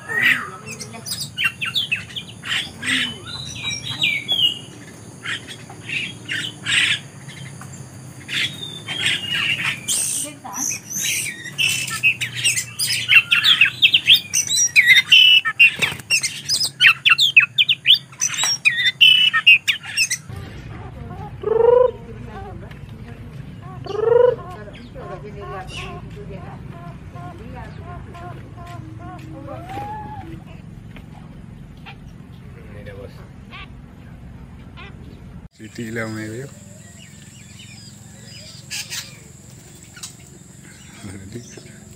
Ini dia bos. Siti lah main.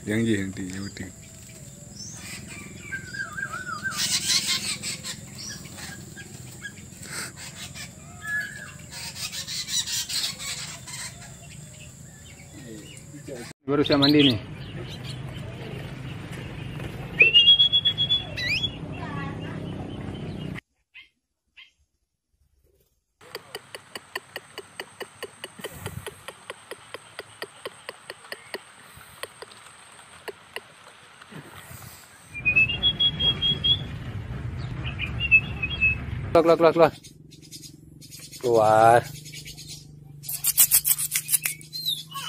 Yang je nanti yang penting. Baru siap mandi nih. Keluar. Keluar.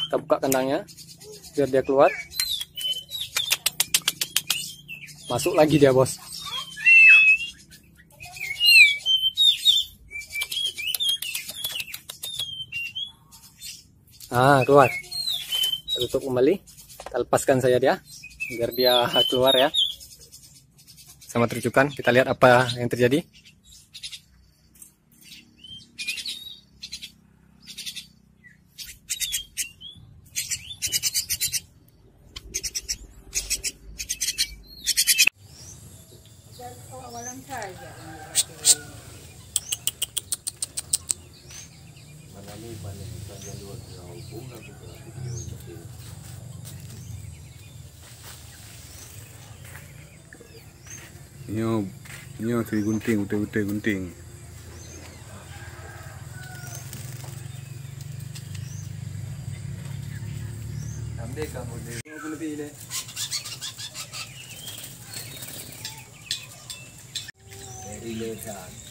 Kita buka kandangnya biar dia keluar. Masuk lagi dia, bos. Keluar. Kita tutup kembali. Kita lepaskan saja dia biar dia keluar ya. Sama terjukan, kita lihat apa yang terjadi. Nyo si gunting, betul gunting. Ambil kamu deh. Mau lebih deh. Dari lesan.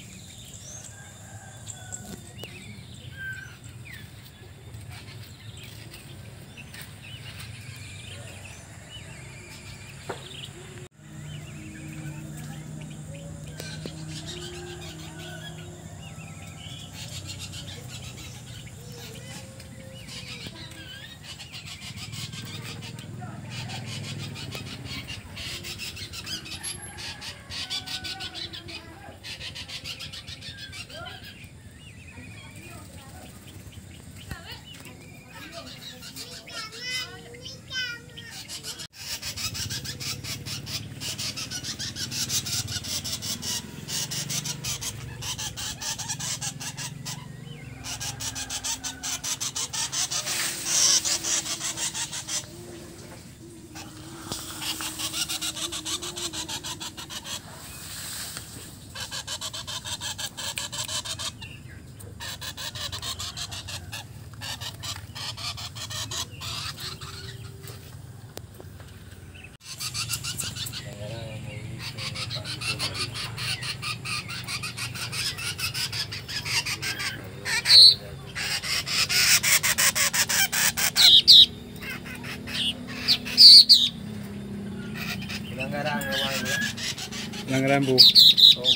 Pelanggaran bu.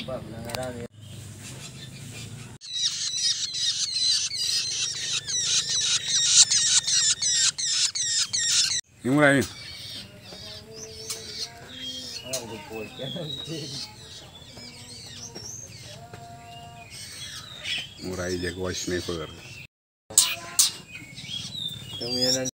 Pak, pelanggaran ya. Ini mulai. Murai Jaguar sniper. Kemudian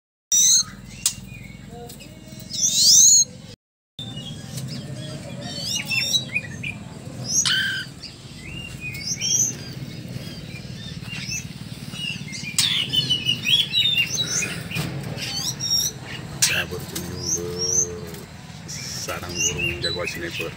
berkunjung ke sarang burung Jaguar sniper.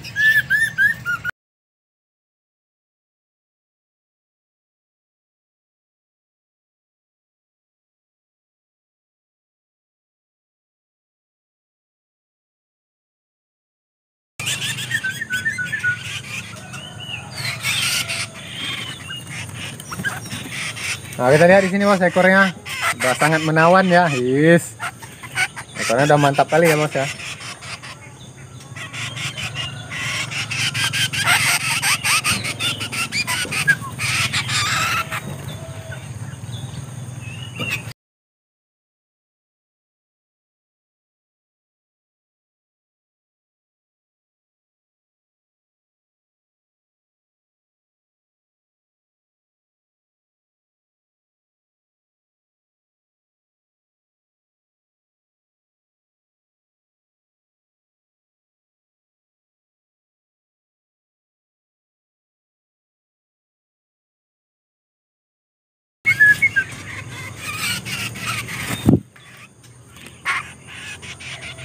Nah, kita lihat di sini bos, ekornya udah sangat menawan ya. Ekornya udah mantap kali ya bos ya.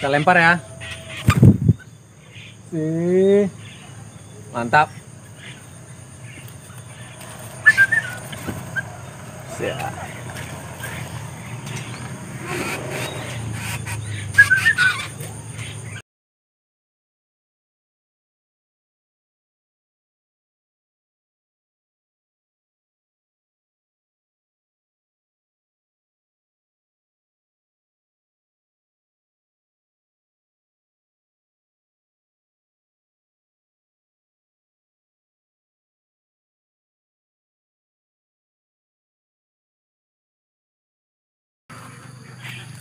Kita lempar ya. Mantap. Siap.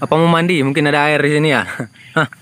Apa mau mandi? Mungkin ada air di sini ya. Hah.